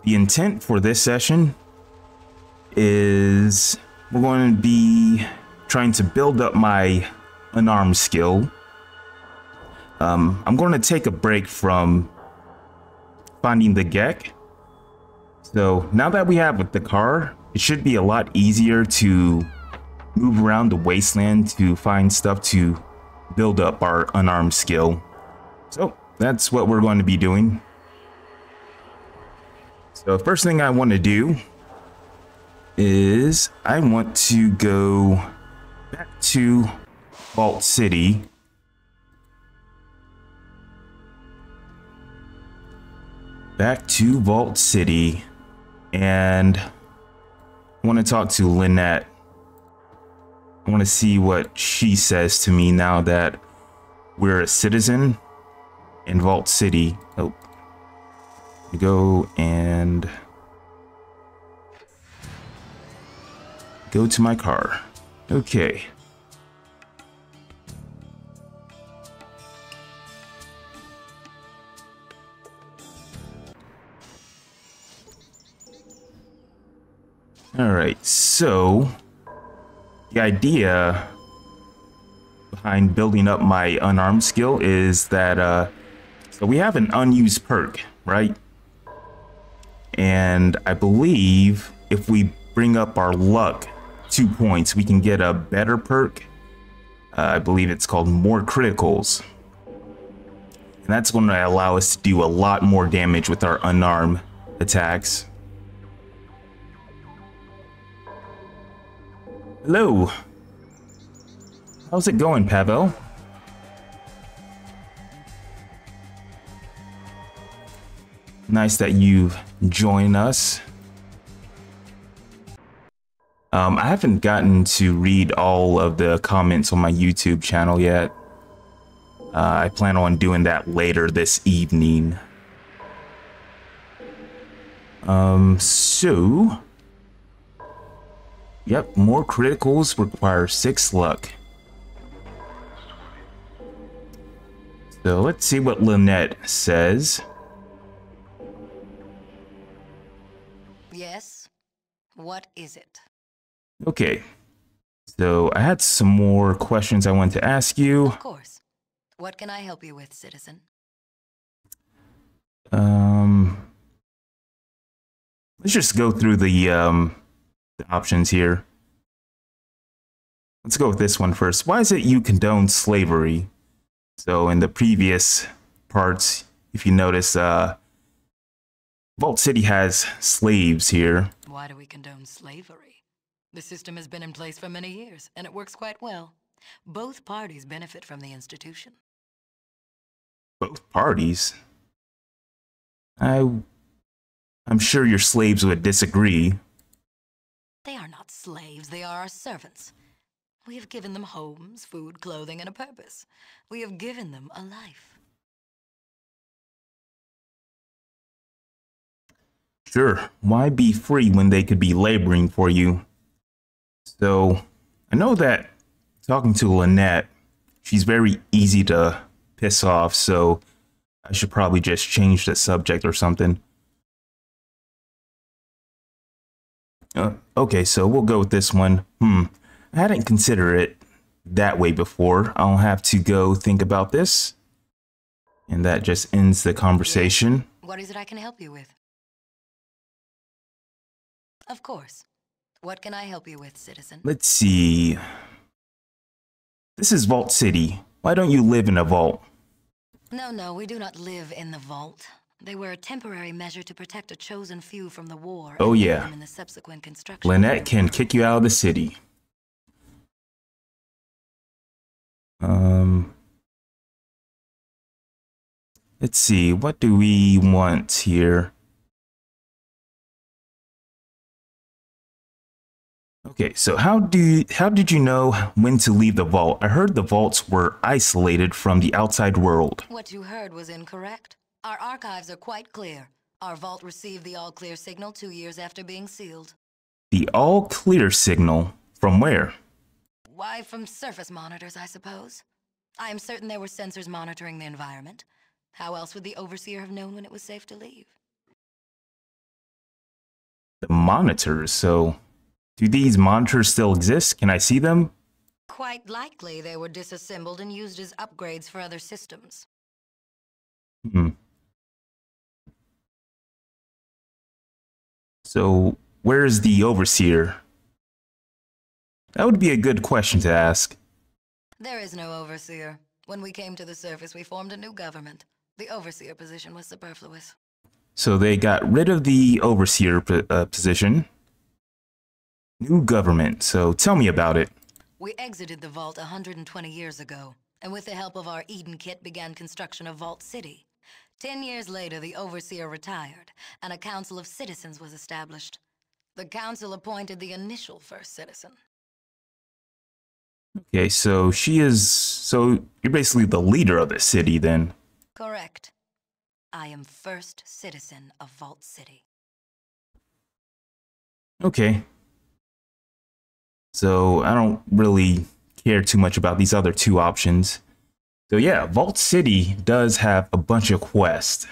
The intent for this session is we're going to be trying to build up my unarmed skill. I'm going to take a break from finding the GECK. So now that we have the car, it should be a lot easier to move around the wasteland to find stuff to build up our unarmed skill. So that's what we're going to be doing. So first thing I want to do is I want to go back to Vault City. Back to Vault City, and I want to talk to Lynette. I want to see what she says to me now that we're a citizen in Vault City. Oh, go and go to my car. Okay. All right, so the idea behind building up my unarmed skill is that so we have an unused perk, right? And I believe if we bring up our luck 2 points, we can get a better perk. I believe it's called more criticals. And that's going to allow us to do a lot more damage with our unarmed attacks. Hello. How's it going, Pavel? Nice that you've joined us. I haven't gotten to read all of the comments on my YouTube channel yet. I plan on doing that later this evening. Yep, more criticals require 6 luck. So let's see what Lynette says. Yes? What is it? Okay. So I had some more questions I wanted to ask you. Of course. What can I help you with, citizen? Let's just go through the options here. Let's go with this one first. Why is it you condone slavery? So in the previous parts, if you notice, Vault City has slaves here. Why do we condone slavery? The system has been in place for many years, and it works quite well. Both parties benefit from the institution. Both parties? I'm sure your slaves would disagree. They are not slaves, they are our servants. We have given them homes, food, clothing, and a purpose. We have given them a life. Sure, why be free when they could be laboring for you? So, I know that talking to Lynette, she's very easy to piss off, so I should probably just change the subject or something. Okay, so we'll go with this one. I hadn't considered it that way before. I'll have to go think about this. And that just ends the conversation. Yes. What is it I can help you with? Of course. What can I help you with, citizen? Let's see. This is Vault City. Why don't you live in a vault? No, we do not live in the vault. They were a temporary measure to protect a chosen few from the war. Oh yeah. In the subsequent construction. Lynette can kick you out of the city. Let's see. What do we want here? Okay, so how did you know when to leave the vault? I heard the vaults were isolated from the outside world. What you heard was incorrect. Our archives are quite clear. Our vault received the all-clear signal 2 years after being sealed. The all-clear signal? From where? Why, from surface monitors, I suppose. I am certain there were sensors monitoring the environment. How else would the Overseer have known when it was safe to leave? The monitors. So, do these monitors still exist? Can I see them? Quite likely they were disassembled and used as upgrades for other systems. Hmm. So, where's the overseer? That would be a good question to ask. There is no overseer. When we came to the surface, we formed a new government. The overseer position was superfluous. So they got rid of the overseer position. New government. So tell me about it. We exited the vault 120 years ago, and with the help of our Eden kit began construction of Vault City. 10 years later, the overseer retired, and a council of citizens was established. The council appointed the initial first citizen. Okay, so so you're basically the leader of the city then. Correct. I am first citizen of Vault City. Okay. So I don't really care too much about these other two options. So yeah, Vault City does have a bunch of quests.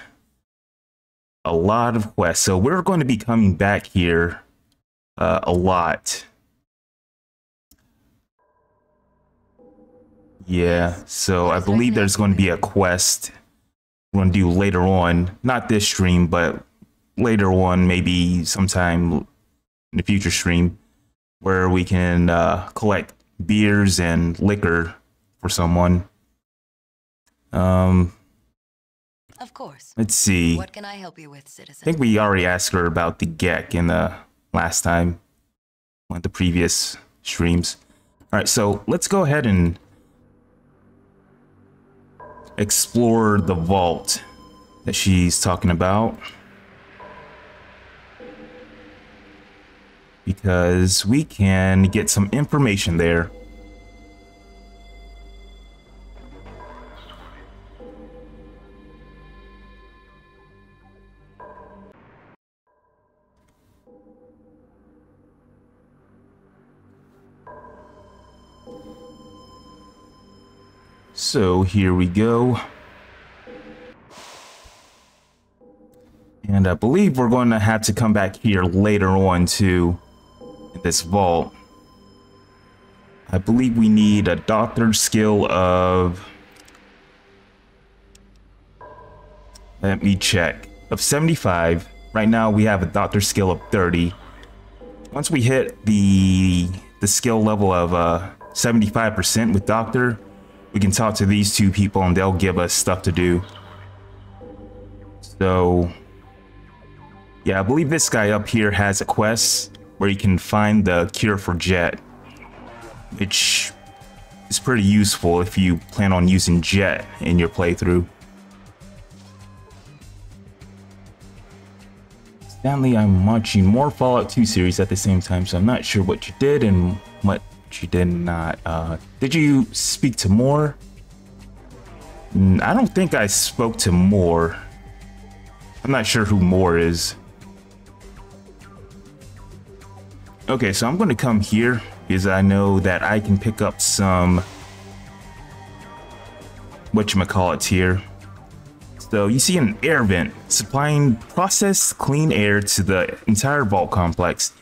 A lot of quests. So we're going to be coming back here a lot. Yeah, so I believe there's going to be a quest we're going to do later on. Not this stream, but later on, maybe sometime in the future stream, where we can collect beers and liquor for someone. Of course. Let's see. What can I help you with, citizen? I think we already asked her about the GECK in the last time, one of the previous streams. All right, so let's go ahead and explore the vault that she's talking about, because we can get some information there. So here we go. And I believe we're going to have to come back here later on to this vault. I believe we need a doctor skill of, let me check, of 75. Right now we have a doctor skill of 30. Once we hit the skill level of 75% with doctor, we can talk to these two people and they'll give us stuff to do. So yeah, I believe this guy up here has a quest where you can find the cure for Jet, which is pretty useful if you plan on using Jet in your playthrough. Stanley, I'm watching more Fallout 2 series at the same time, so I'm not sure what you did and what you did not. Did you speak to Moore? I don't think I spoke to Moore. I'm not sure who Moore is. Okay, so I'm going to come here because I know that I can pick up some whatchamacallits here. So you see an air vent supplying processed clean air to the entire vault complex.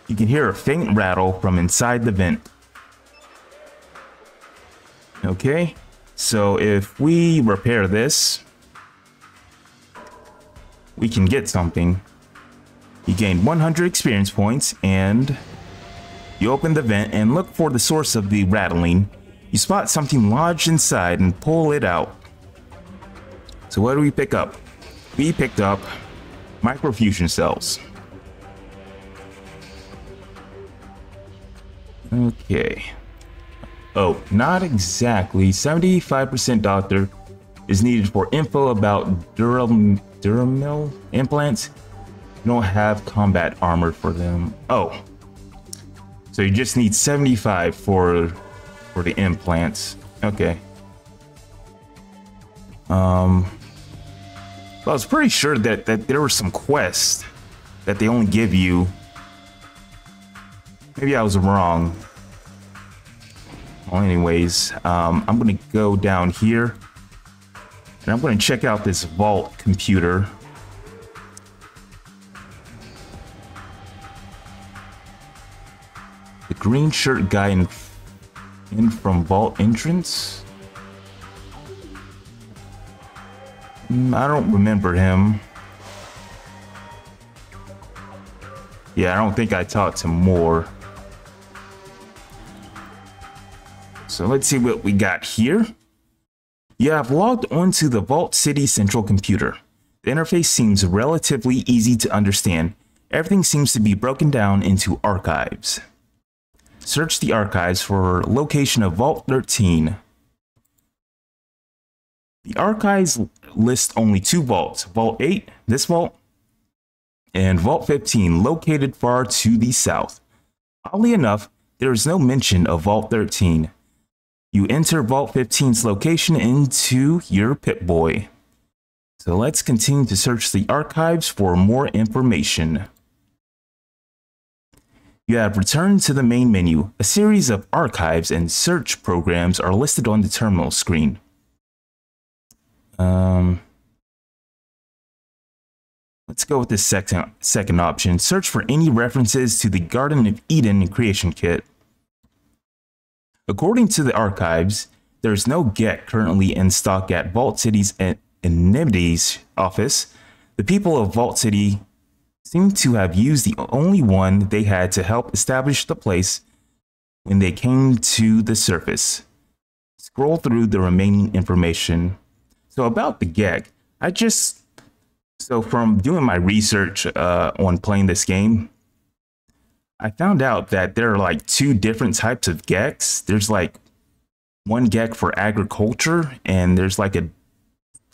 You can hear a faint rattle from inside the vent. Okay, so if we repair this, we can get something. You gain 100 experience points, and you open the vent and look for the source of the rattling. You spot something lodged inside and pull it out. So what do we pick up? We picked up microfusion cells. Okay. Oh, not exactly. 75% doctor is needed for info about Duramil implants. You don't have combat armor for them. Oh. So you just need 75 for the implants. Okay. Well, I was pretty sure that there were some quests that they only give you. Maybe I was wrong. Well, anyways, I'm gonna go down here and I'm gonna check out this vault computer. The green shirt guy in from vault entrance? I don't remember him. Yeah, I don't think I talked to more. So let's see what we got here. You have logged onto the Vault City Central Computer. The interface seems relatively easy to understand. Everything seems to be broken down into archives. Search the archives for location of Vault 13. The archives list only 2 vaults, Vault 8, this vault, and Vault 15, located far to the south. Oddly enough, there is no mention of Vault 13. You enter Vault 15's location into your Pip-Boy. So let's continue to search the archives for more information. You have returned to the main menu. A series of archives and search programs are listed on the terminal screen. Let's go with this second option. Search for any references to the Garden of Eden creation kit. According to the archives, there is no GECK currently in stock at Vault City's Amenities office. The people of Vault City seem to have used the only one they had to help establish the place when they came to the surface. Scroll through the remaining information. So about the GECK, so from doing my research on playing this game, I found out that there are like 2 different types of GECKs. There's like one GECK for agriculture, and there's like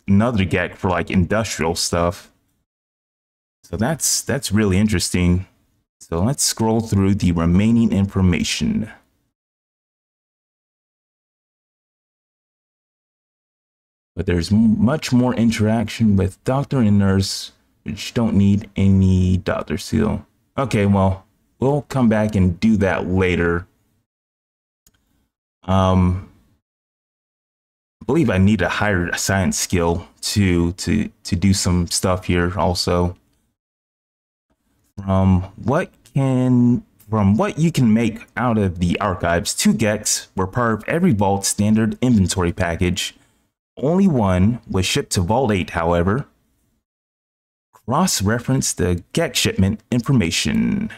another GECK for like industrial stuff. So that's really interesting. So let's scroll through the remaining information. But there's much more interaction with doctor and nurse, which don't need any doctor seal. Okay, well, we'll come back and do that later. I believe I need a higher science skill to do some stuff here also. From what you can make out of the archives, 2 GECKs were part of every Vault standard inventory package. Only one was shipped to Vault 8, however. Cross-reference the GECK shipment information.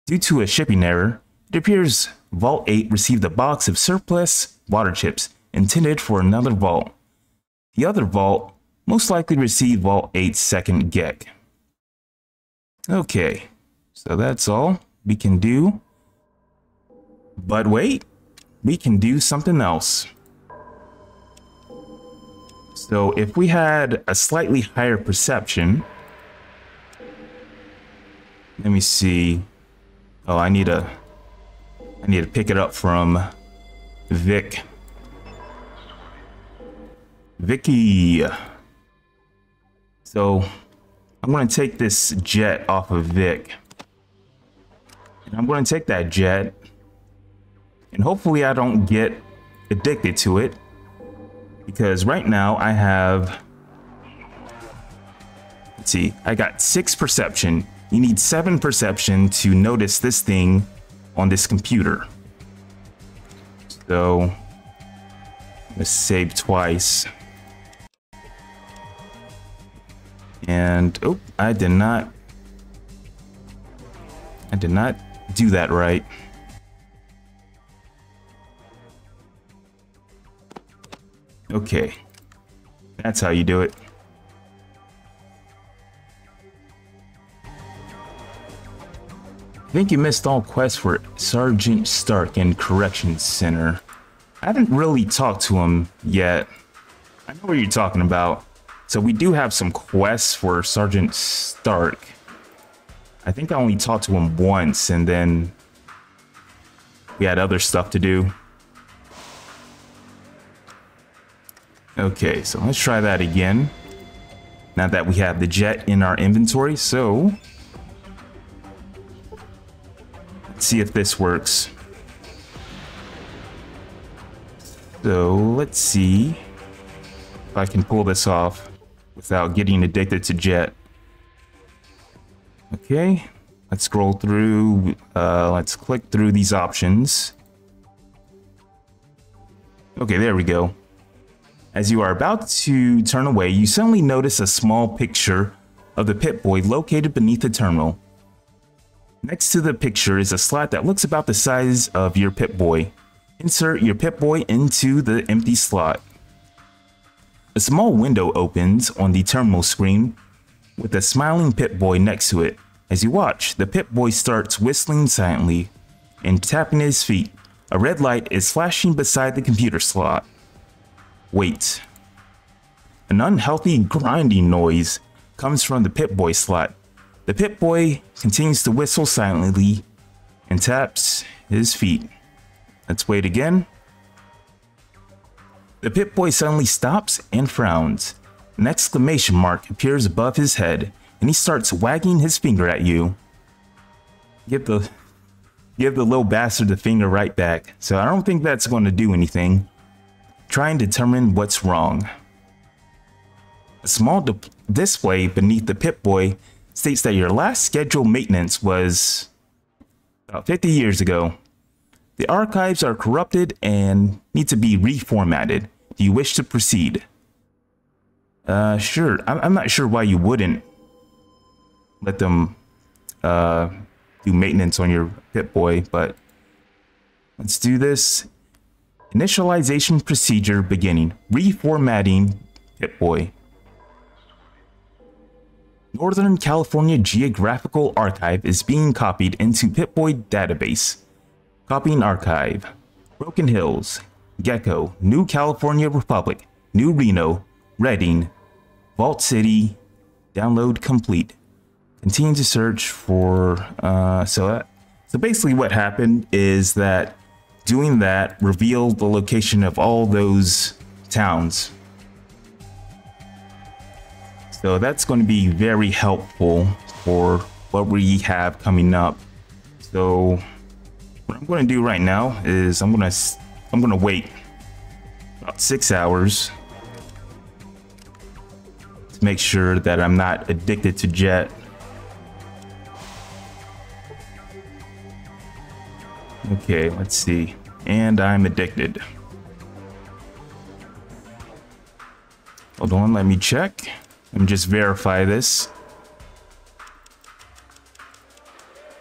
Due to a shipping error, it appears Vault 8 received a box of surplus water chips intended for another vault. The other vault most likely received Vault 8's second GECK. Okay, so that's all we can do. But wait, we can do something else. So if we had a slightly higher perception, let me see. Oh, I need to pick it up from Vicky. So I'm going to take this jet off of Vic. And I'm going to take that jet, and hopefully I don't get addicted to it. Because right now I have, let's see, I got 6 perception. You need 7 perception to notice this thing on this computer. So let's save twice. And oh, I did not do that right. Okay, that's how you do it. I think you missed all quests for Sergeant Stark in Corrections Center. I haven't really talked to him yet. I know what you're talking about. So we do have some quests for Sergeant Stark. I think I only talked to him once, and then we had other stuff to do. Okay, so let's try that again. Now that we have the jet in our inventory, so let's see if this works. So let's see if I can pull this off without getting addicted to jet. Okay, Let's scroll through. Let's click through these options. Okay, there we go. As you are about to turn away, you suddenly notice a small picture of the Pip-Boy located beneath the terminal. Next to the picture is a slot that looks about the size of your Pip-Boy. Insert your Pip-Boy into the empty slot. A small window opens on the terminal screen with a smiling Pip-Boy next to it. As you watch, the Pip-Boy starts whistling silently and tapping his feet. A red light is flashing beside the computer slot. Wait. An unhealthy grinding noise comes from the Pip-Boy slot. The Pip-Boy continues to whistle silently and taps his feet. Let's wait again. The Pip-Boy suddenly stops and frowns. An exclamation mark appears above his head, and he starts wagging his finger at you. Give the little bastard the finger right back, so I don't think that's going to do anything. Try and determine what's wrong. A small display beneath the Pip-Boy states that your last scheduled maintenance was about 50 years ago. The archives are corrupted and need to be reformatted. Do you wish to proceed? Sure. I'm not sure why you wouldn't let them do maintenance on your Pip-Boy, but let's do this. Initialization procedure beginning. Reformatting Pip-Boy. Northern California Geographical Archive is being copied into Pip-Boy database. Copying archive. Broken Hills, GECKO, New California Republic, New Reno, Redding, Vault City. Download complete. Continue to search for, so basically what happened is that doing that revealed the location of all those towns. So that's going to be very helpful for what we have coming up. So what I'm going to do right now is I'm going to wait about 6 hours to make sure that I'm not addicted to Jet. Okay, let's see. And I'm addicted. Hold on, let me check. Let me just verify this.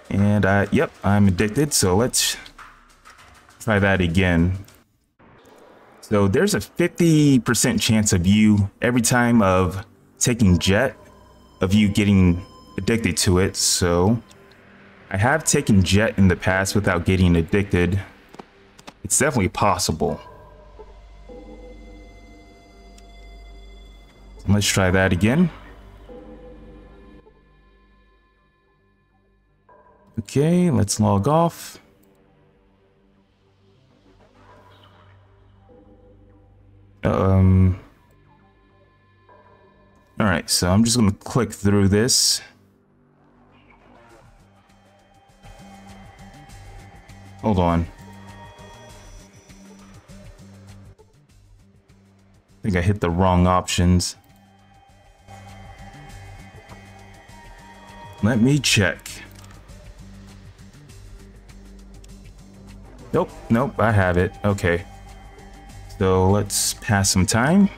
And yep, I'm addicted. So let's try that again. So there's a 50% chance of you, every time of taking Jet, of you getting addicted to it. So I have taken Jet in the past without getting addicted. It's definitely possible. Let's try that again. Okay, let's log off. All right, so I'm just gonna click through this. Hold on. I think I hit the wrong options. Let me check. Nope, I have it. Okay. So let's pass some time.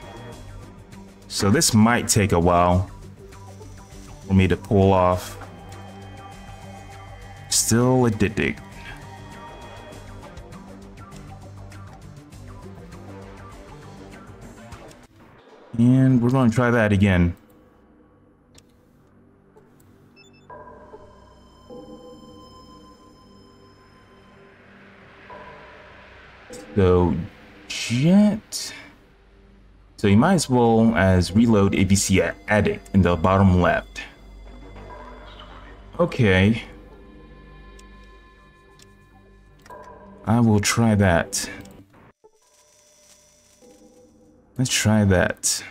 So this might take a while for me to pull off. Still addicted. And we're going to try that again. So, Jet. So you might as well as reload ABC Addict in the bottom left. Okay. I will try that. Let's try that.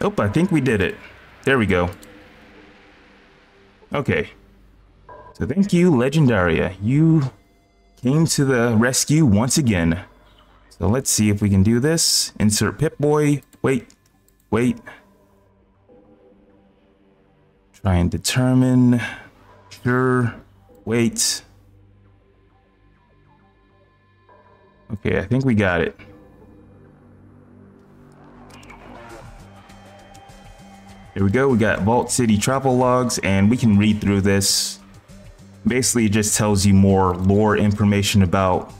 Oh, I think we did it. There we go. Okay. So thank you, Legendaria. You came to the rescue once again. So let's see if we can do this. Insert Pip-Boy. Wait. Try and determine. Sure. Wait. Okay, I think we got it. Here we go. We got Vault City travel logs, and we can read through this. Basically, it just tells you more lore information about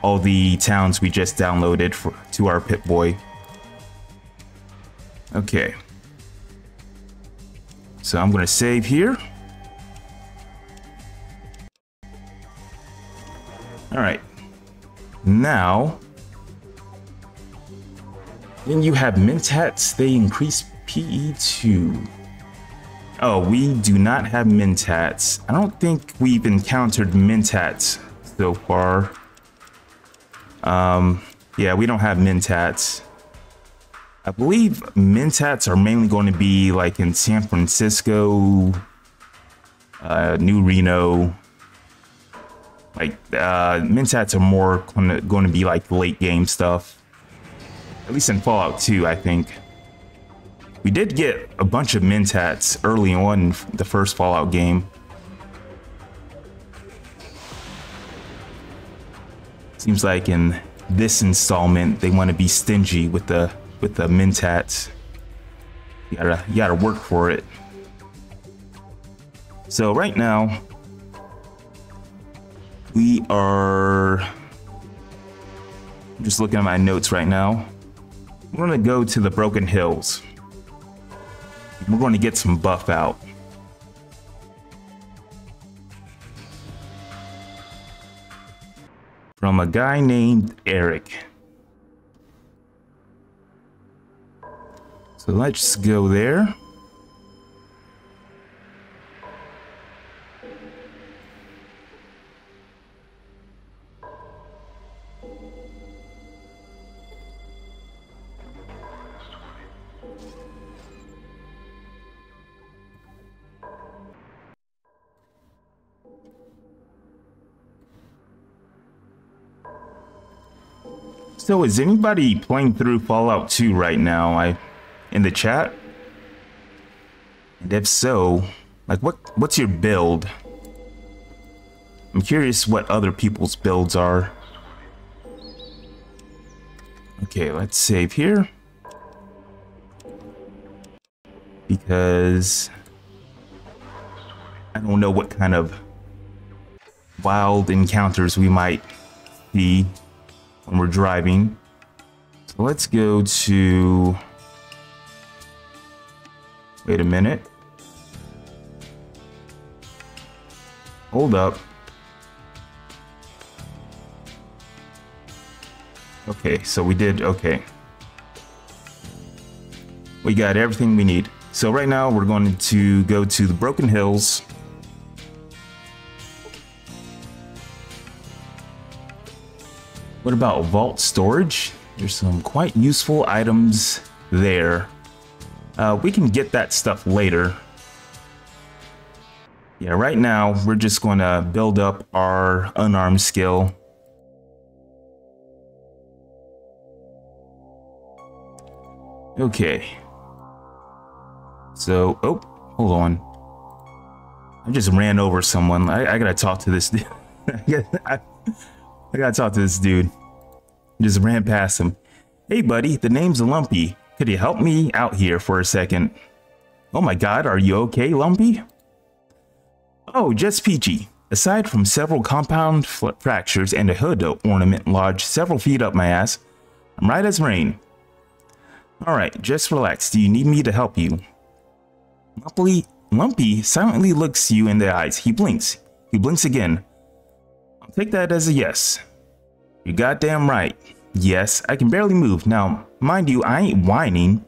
all the towns we just downloaded to our Pip-Boy. Okay. So I'm going to save here. All right. Now, then you have Mentats. They increase PE2. Oh, we do not have Mentats. I don't think we've encountered Mentats so far. Yeah, we don't have Mentats. I believe Mentats are mainly going to be like in San Francisco, New Reno. Like, Mentats are more going to be like late game stuff. At least in Fallout 2, I think. We did get a bunch of Mentats early on in the first Fallout game. Seems like in this installment they want to be stingy with the Mentats. You gotta work for it. So right now we are, I'm just looking at my notes right now. We're gonna go to the Broken Hills. We're going to get some buff out. From a guy named Eric. So let's go there. So is anybody playing through Fallout 2 right now? In the chat? And if so, like what's your build? I'm curious what other people's builds are. Okay, let's save here. Because I don't know what kind of wild encounters we might see when we're driving. So let's go to, wait a minute. Hold up. Okay, so we did, okay. We got everything we need. So right now we're going to go to the Broken Hills. What about vault storage? There's some quite useful items there. We can get that stuff later. Yeah, right now we're just going to build up our unarmed skill. Okay. So, oh, hold on. I just ran over someone. I gotta talk to this dude. I gotta talk to this dude. Just ran past him. Hey buddy, the name's Lumpy. Could you help me out here for a second? Oh my god, are you okay, Lumpy? Oh, just peachy. Aside from several compound fractures and a hood ornament lodged several feet up my ass, I'm right as rain. Alright, just relax. Do you need me to help you? Lumpy silently looks you in the eyes. He blinks. He blinks again. I'll take that as a yes. You're goddamn right. Yes, I can barely move. Now, mind you, I ain't whining.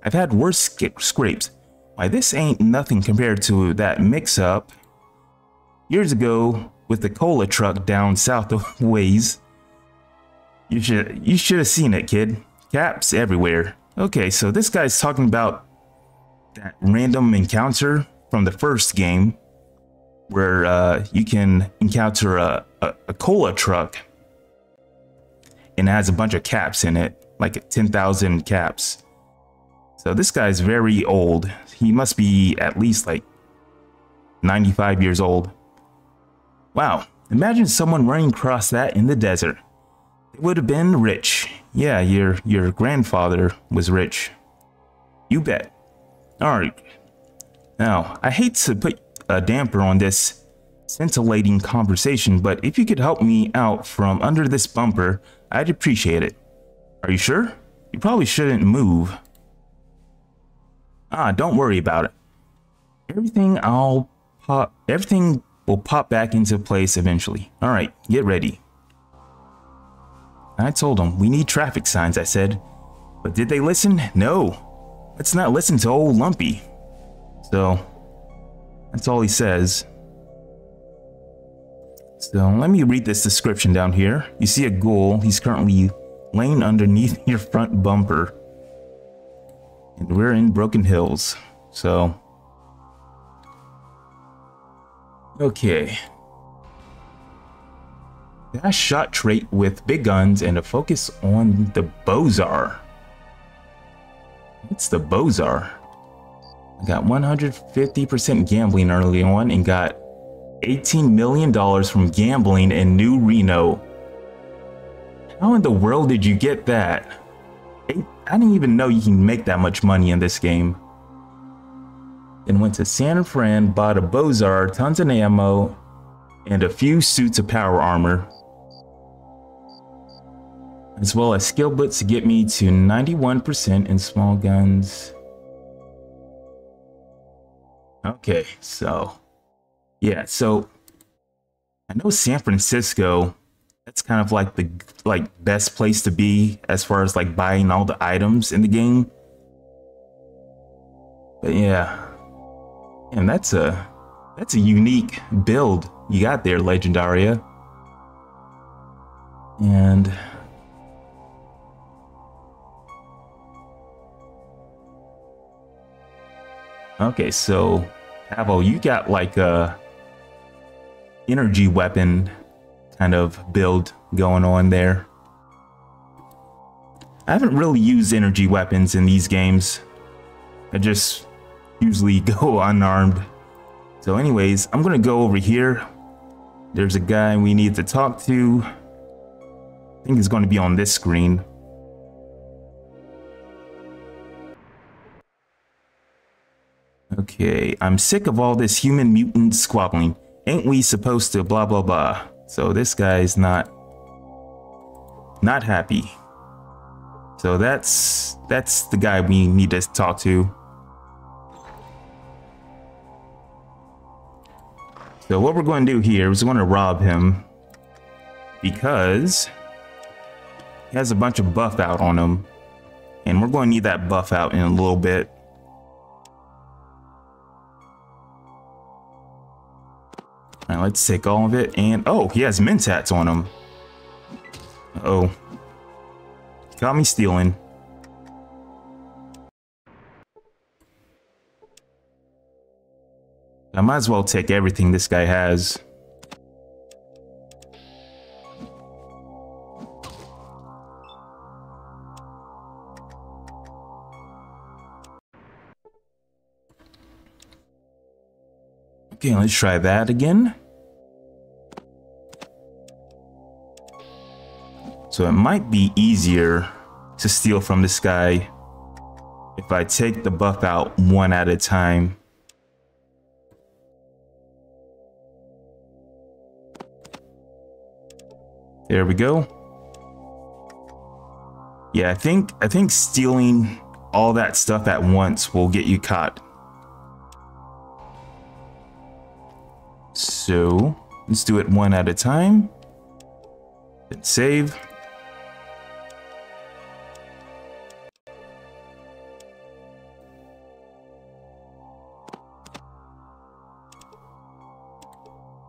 I've had worse scrapes. Why, this ain't nothing compared to that mix-up years ago with the cola truck down south of ways. You should have seen it, kid. Caps everywhere. Okay, so this guy's talking about that random encounter from the first game where you can encounter a cola truck and it has a bunch of caps in it, like 10,000 caps. So this guy's very old. He must be at least like 95 years old. Wow, imagine someone running across that in the desert. They would have been rich. Yeah, your grandfather was rich. You bet. Alright. Now, I hate to put a damper on this scintillating conversation, but if you could help me out from under this bumper, I'd appreciate it. Are you sure? You probably shouldn't move. Don't worry about it. Everything will pop back into place eventually. Alright, get ready. I told them, we need traffic signs, I said. But did they listen? No. Let's not listen to old Lumpy. So, that's all he says. So, let me read this description down here. You see a ghoul. He's currently laying underneath your front bumper. And we're in Broken Hills. So, okay. Dash shot trait with big guns and a focus on the Bozar. What's the Bozar? I got 150% gambling early on and got $18 million from gambling in New Reno. How in the world did you get that? I didn't even know you can make that much money in this game. Then went to San Fran, bought a Bozar, tons of ammo, and a few suits of power armor, as well as skill boots to get me to 91% in small guns. Okay, so yeah, so I know San Francisco, that's kind of like the best place to be as far as like buying all the items in the game. But yeah, and that's a unique build you got there, Legendaria. And okay, so Pavo, you got like a energy weapon kind of build going on there. I haven't really used energy weapons in these games. I just usually go unarmed. So anyways, I'm gonna go over here. There's a guy we need to talk to. I think he's going to be on this screen. Okay, I'm sick of all this human mutant squabbling. Ain't we supposed to blah blah blah? So this guy's not happy. So that's the guy we need to talk to. So what we're going to do here is we're going to rob him because he has a bunch of buff out on him, and we're going to need that buff out in a little bit. All right, let's take all of it. And oh, he has mentats on him. Uh-oh. Got me stealing. I might as well take everything this guy has. Okay, let's try that again. So it might be easier to steal from this guy if I take the buff out one at a time. There we go. Yeah, I think stealing all that stuff at once will get you caught. So let's do it one at a time. Then save.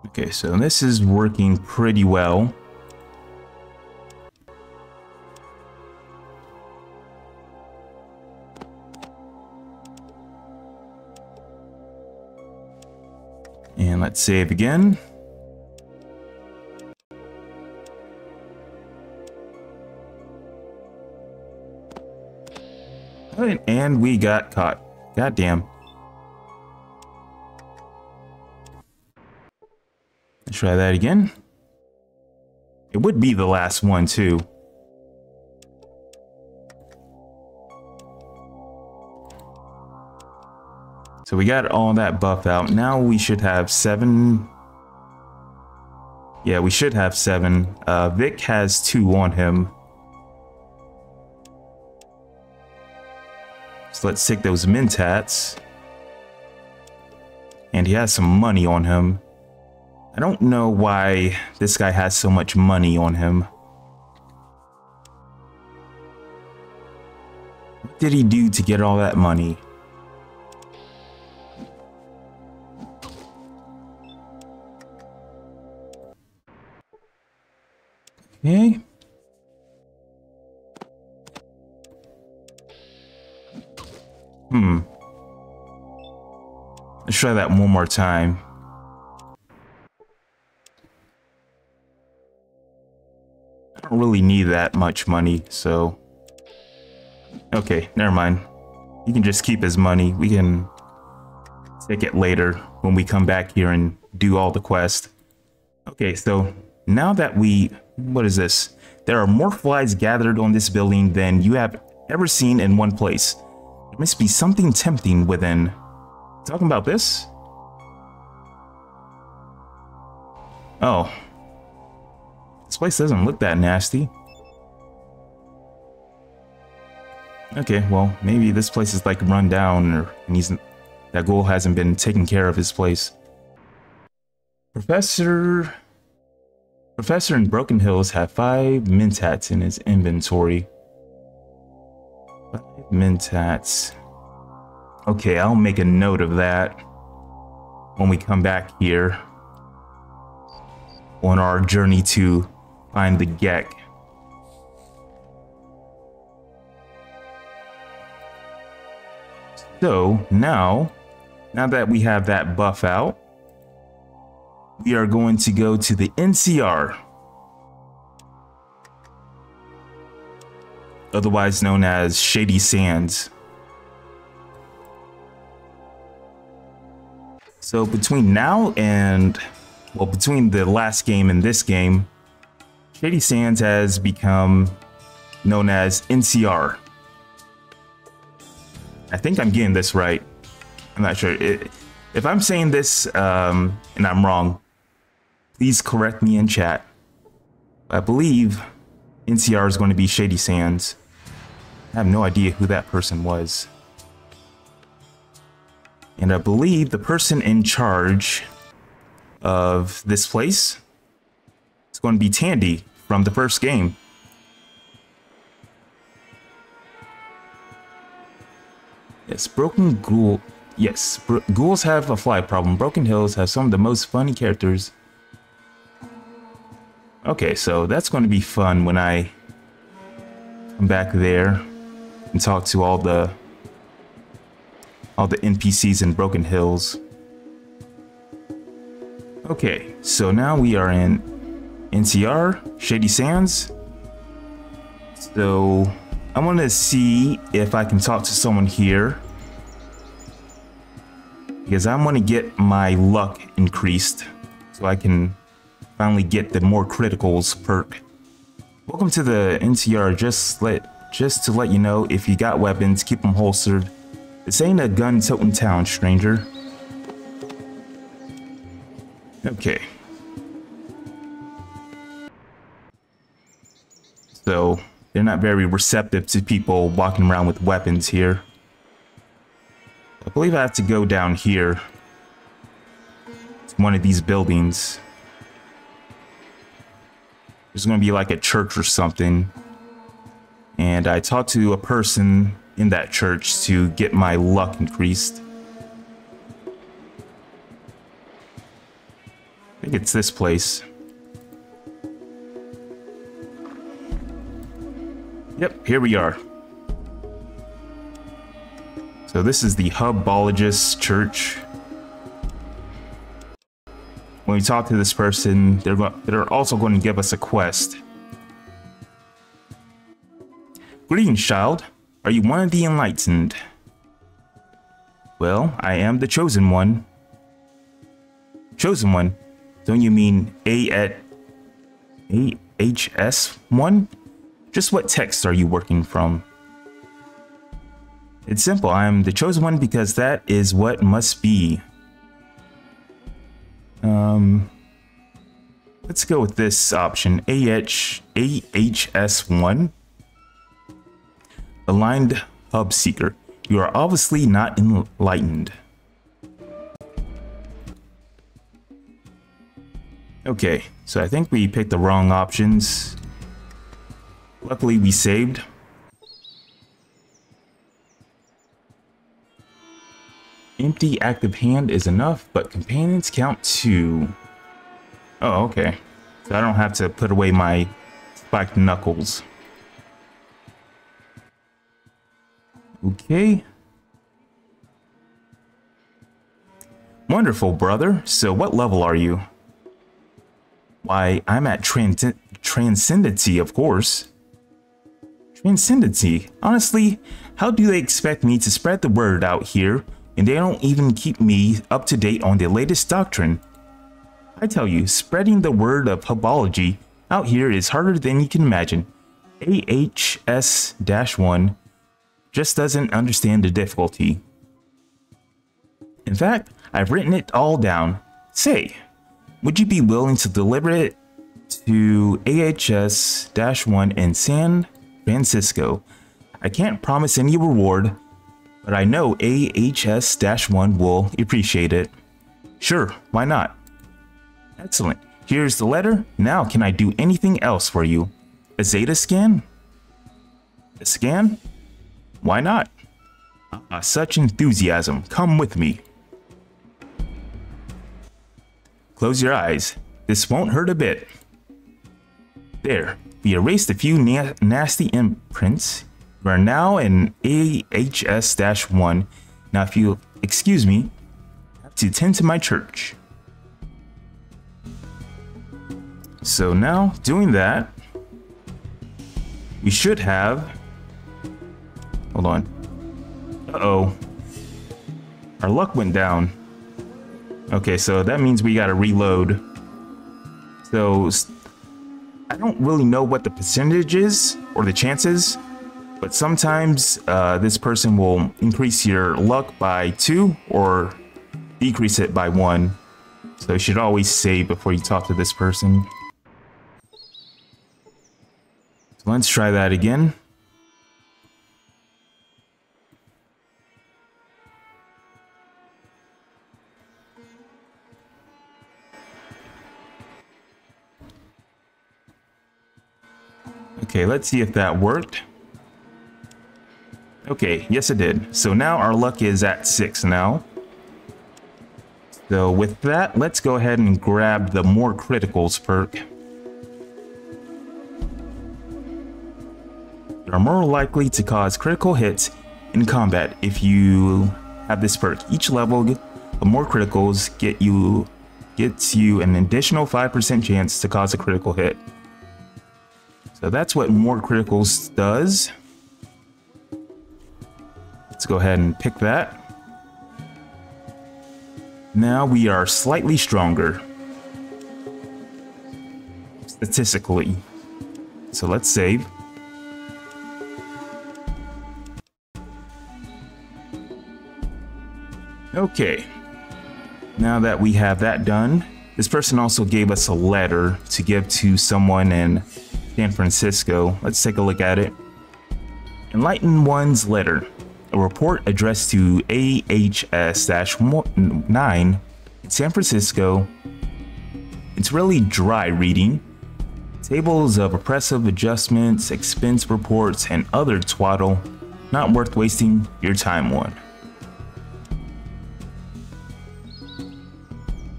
Okay, so this is working pretty well. And let's save again. And we got caught. God damn. Let's try that again. It would be the last one too. So we got all that buff out. Now we should have 7. Yeah, we should have 7. Vic has 2 on him. So let's take those mentats. And he has some money on him. I don't know why this guy has so much money on him. What did he do to get all that money? Okay. Let's try that one more time. I don't really need that much money, so... Okay, never mind. He can just keep his money. We can take it later when we come back here and do all the quests. Okay, so now that we... What is this? There are more flies gathered on this building than you have ever seen in one place. There must be something tempting within. Talking about this? Oh. This place doesn't look that nasty. Okay, well, maybe this place is like run down, or and that ghoul hasn't been taking care of his place. Professor in Broken Hills had 5 mentats in his inventory. 5 mentats. Okay, I'll make a note of that when we come back here on our journey to find the GECK. So now that we have that buff out, we are going to go to the NCR, otherwise known as Shady Sands. So between now and, well, between the last game and this game, Shady Sands has become known as NCR. I think I'm getting this right. I'm not sure. If I'm saying this and I'm wrong, please correct me in chat. I believe NCR is going to be Shady Sands. I have no idea who that person was. And I believe the person in charge of this place is going to be Tandy from the first game. Yes, Broken Ghoul. Yes, ghouls have a fly problem. Broken Hills has some of the most funny characters. Okay, so that's going to be fun when I come back there and talk to all the NPCs in Broken Hills. Okay, so now we are in NCR, Shady Sands. So I want to see if I can talk to someone here, because I want to get my luck increased so I can finally get the more criticals perk. Welcome to the NCR. Just to let you know, if you got weapons, keep them holstered. This ain't a gun-toting town, stranger. Okay. So they're not very receptive to people walking around with weapons here. I believe I have to go down here to one of these buildings. There's going to be like a church or something. And I talked to a person in that church to get my luck increased. I think it's this place. Yep, here we are. So this is the Hubbologist Church. When we talk to this person, they're also going to give us a quest. Greetings, child. Are you one of the enlightened? Well, I am the chosen one. Chosen one? Don't you mean AHS1? Just what text are you working from? It's simple. I am the chosen one because that is what must be. Let's go with this option. AHS1. Aligned hub seeker. You are obviously not enlightened. Okay, so I think we picked the wrong options. Luckily we saved. Empty active hand is enough, but companions count 2. Oh, okay. So I don't have to put away my spiked knuckles. Okay. Wonderful, brother. So what level are you? Why, I'm at Transcendency, of course. Transcendency? Honestly, how do they expect me to spread the word out here and they don't even keep me up to date on the latest doctrine? I tell you, spreading the word of hubology out here is harder than you can imagine. AHS-1 just doesn't understand the difficulty. In fact, I've written it all down. Say, would you be willing to deliver it to AHS-1 in San Francisco? I can't promise any reward, but I know AHS-1 will appreciate it. Sure, why not? Excellent. Here's the letter. Now can I do anything else for you? A Zeta scan? A scan? Why not? Such enthusiasm. Come with me. Close your eyes. This won't hurt a bit. There. We erased a few nasty imprints. You are now in AHS-1. Now if you'll excuse me, I have to tend to my church. So now, doing that, we should have... Hold on. Uh-oh. Our luck went down. Okay, so that means we gotta reload. So, I don't really know what the percentage is, or the chances, but sometimes this person will increase your luck by 2, or decrease it by 1. So you should always save before you talk to this person. So let's try that again. Okay, let's see if that worked. Okay, yes it did. So now our luck is at 6 now. So with that, let's go ahead and grab the more criticals perk. You are more likely to cause critical hits in combat if you have this perk. Each level of more criticals gets you an additional 5% chance to cause a critical hit. So that's what more criticals does. Let's go ahead and pick that. Now we are slightly stronger. Statistically. So let's save. Okay. Now that we have that done, this person also gave us a letter to give to someone in San Francisco. Let's take a look at it. Enlightened One's letter. A report addressed to AHS-9 in San Francisco. It's really dry reading. Tables of oppressive adjustments, expense reports, and other twaddle. Not worth wasting your time on.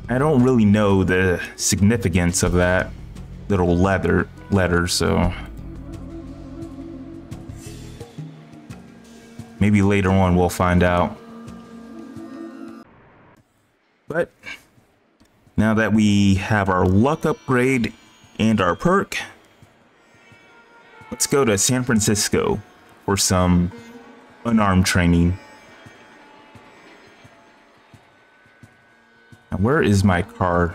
I don't really know the significance of that little letter, so maybe later on we'll find out. But now that we have our luck upgrade and our perk, let's go to San Francisco for some unarmed training. Now, where is my car?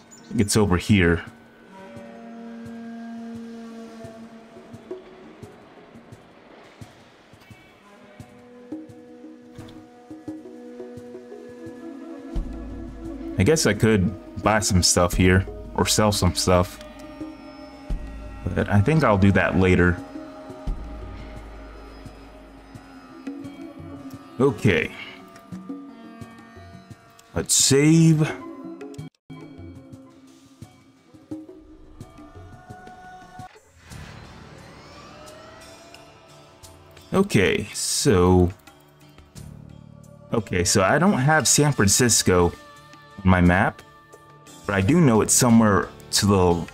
I think it's over here. I guess I could buy some stuff here or sell some stuff, but I think I'll do that later. Okay. Let's save. Okay, so I don't have San Francisco on my map, but I do know it's somewhere to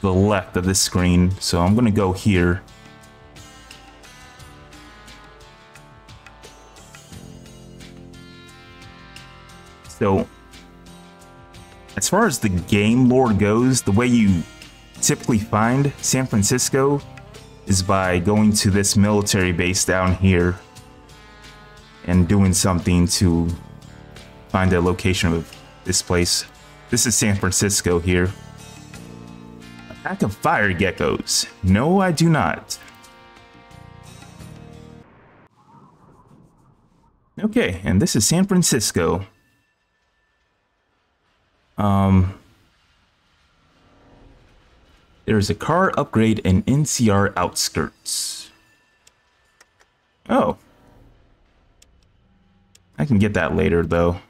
the left of this screen, so I'm gonna go here. So, as far as the game lore goes, the way you typically find San Francisco is by going to this military base down here and doing something to find the location of this place. This is San Francisco here. A pack of fire geckos. No, I do not. Okay, and this is San Francisco. There's a car upgrade in NCR outskirts. Oh. I can get that later, though.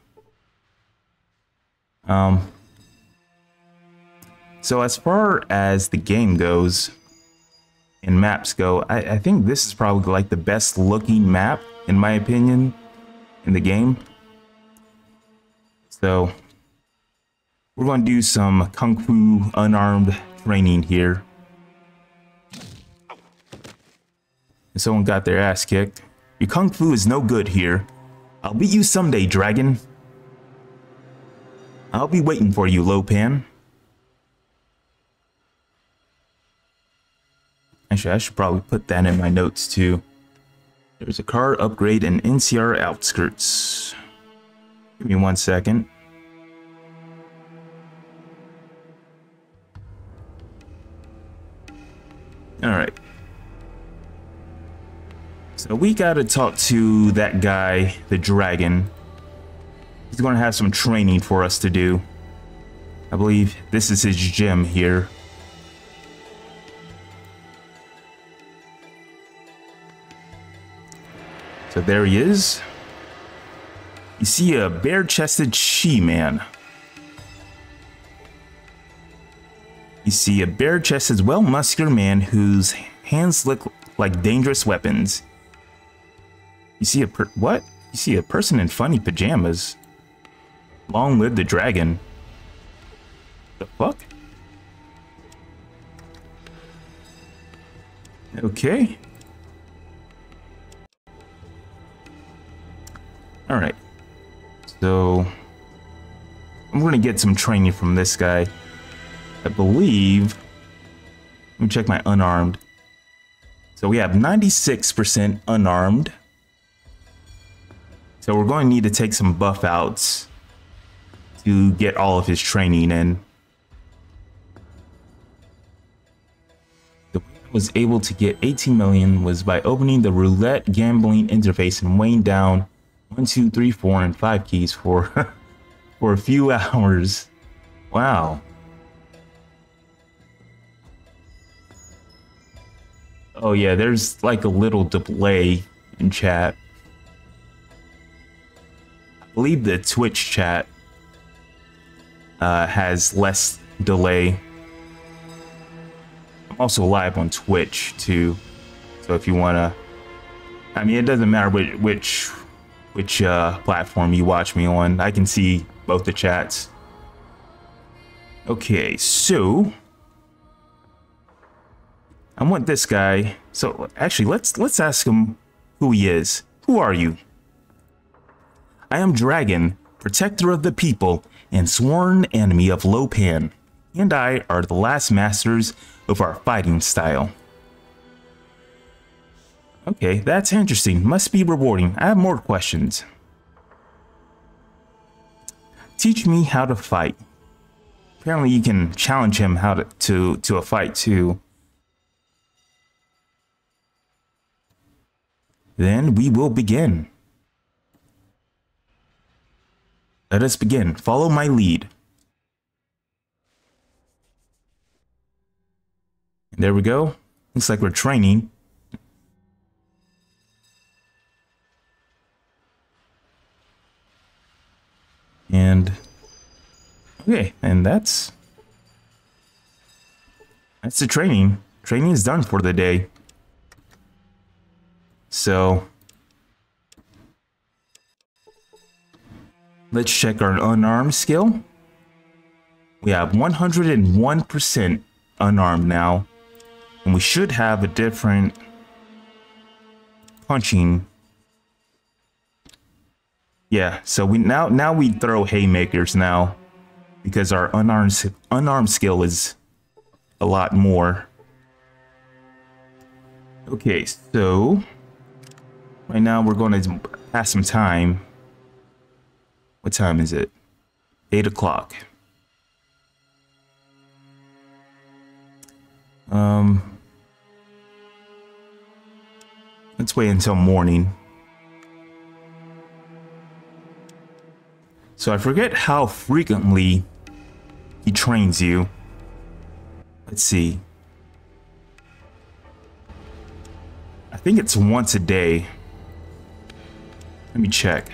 So as far as the game goes and maps go, I think this is probably like the best looking map, in my opinion, in the game. So we're going to do some Kung Fu unarmed training here. And someone got their ass kicked. Your Kung Fu is no good here. I'll beat you someday, dragon. I'll be waiting for you, Lopan. Actually, I should probably put that in my notes too. There's a car upgrade in NCR outskirts. Give me 1 second. Alright. So we gotta talk to that guy, the dragon. He's gonna have some training for us to do. I believe this is his gym here. So there he is. You see a bare-chested she-man. You see a bare-chested, well-muscular man whose hands look like dangerous weapons. You see a what? You see a person in funny pajamas. Long live the dragon. The fuck? Okay. Alright. So I'm gonna get some training from this guy. I believe. Let me check my unarmed. So we have 96% unarmed. So we're going to need to take some buff outs to get all of his training in. The way I was able to get 18 million was by opening the roulette gambling interface and weighing down 1, 2, 3, 4, and 5 keys for for a few hours. Wow. Oh yeah, there's like a little delay in chat. I believe the Twitch chat has less delay. I'm also live on Twitch too, so if you wanna, I mean, it doesn't matter which platform you watch me on. I can see both the chats. Okay, so I want this guy. So actually, let's ask him who he is. Who are you? I am Dragon, protector of the people and sworn enemy of Lopan. He and I are the last masters of our fighting style. Okay, that's interesting. Must be rewarding. I have more questions. Teach me how to fight. Apparently you can challenge him how to a fight too. Then we will begin. Let us begin. Follow my lead. There we go. Looks like we're training. And okay, and that's the training. Training is done for the day. So let's check our unarmed skill. We have 101% unarmed now. And we should have a different punching. Yeah, so we now we throw haymakers now because our unarmed skill is a lot more. Okay, so right now we're going to pass some time. What time is it? 8 o'clock. Let's wait until morning. So I forget how frequently he trains you. Let's see. I think it's once a day. Let me check.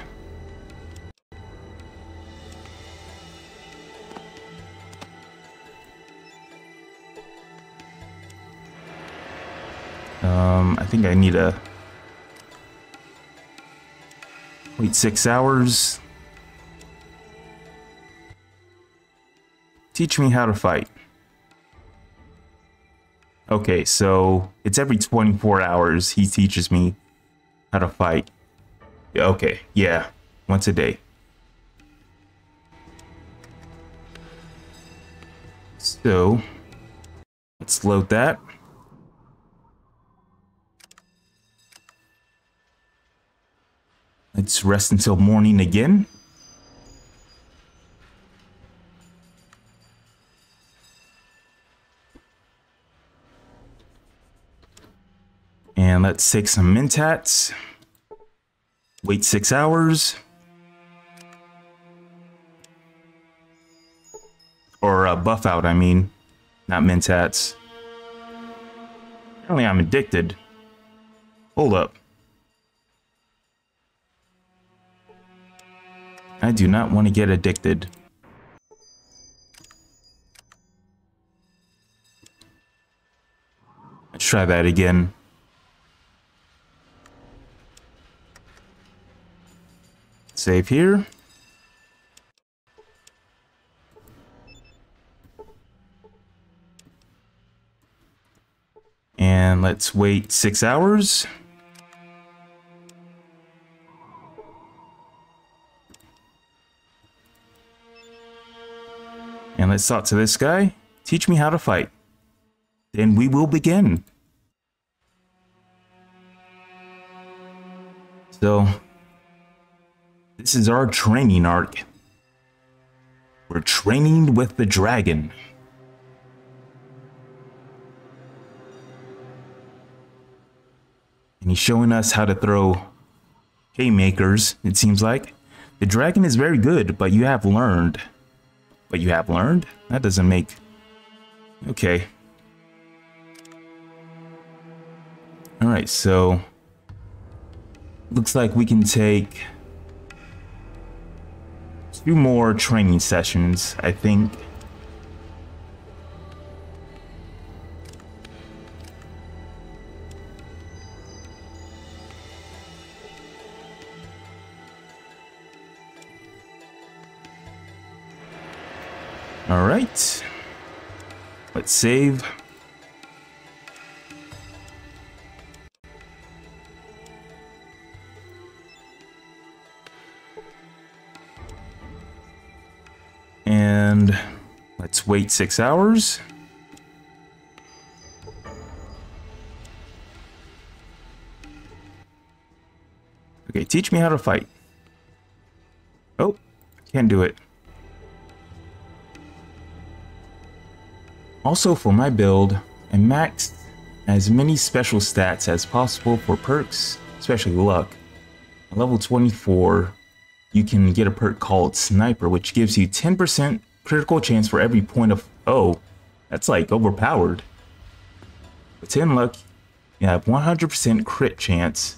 I think I need to wait 6 hours. Teach me how to fight. Okay, so it's every 24 hours he teaches me how to fight. Okay, yeah, once a day. So let's load that. Let's rest until morning again. And let's take some mentats. Wait 6 hours. Or buff out, I mean. Not mentats. Apparently I'm addicted. Hold up. I do not want to get addicted. Let's try that again. Save here. And let's wait 6 hours. And let's talk to this guy. Teach me how to fight. Then we will begin. So, this is our training arc. We're training with the dragon. And he's showing us how to throw haymakers, it seems like. The dragon is very good, but you have learned. But you have learned? That doesn't make... Okay. Alright, so... looks like we can take 2 more training sessions, I think. All right, let's save. And let's wait 6 hours. Okay, teach me how to fight. Oh, can't do it. Also for my build, I maxed as many special stats as possible for perks, especially luck. At level 24, you can get a perk called Sniper, which gives you 10% critical chance for every point of... Oh, that's like overpowered. With 10 luck, you have 100% crit chance,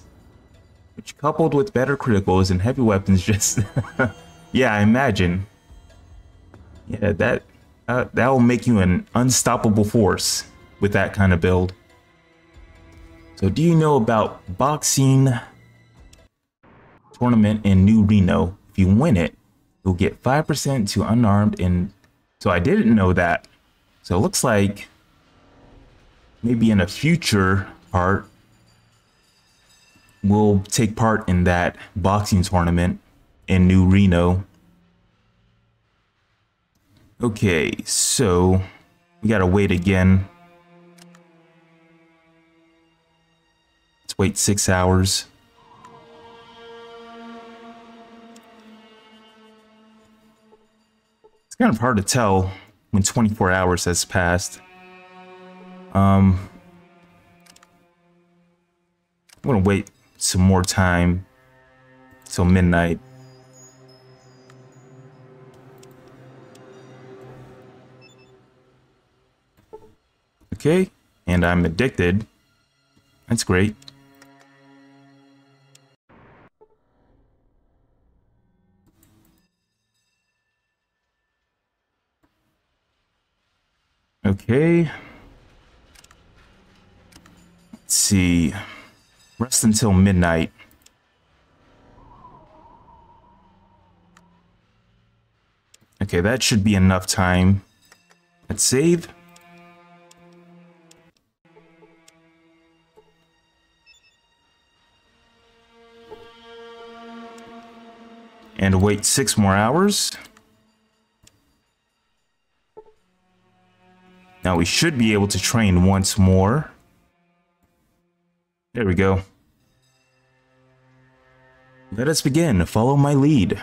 which coupled with better criticals and heavy weapons just... Yeah, I imagine. Yeah, that will make you an unstoppable force with that kind of build. So do you know about boxing tournament in New Reno? If you win it, you'll get 5% to Unarmed, and so I didn't know that. So it looks like maybe in a future part we'll take part in that boxing tournament in New Reno. Okay, so we gotta wait again. Let's wait 6 hours. It's kind of hard to tell when 24 hours has passed. I'm gonna wait some more time till midnight. Okay, and I'm addicted. That's great. Okay. Let's see. Rest until midnight. Okay, that should be enough time. Let's save. And wait 6 more hours. Now we should be able to train once more. There we go. Let us begin. Follow my lead.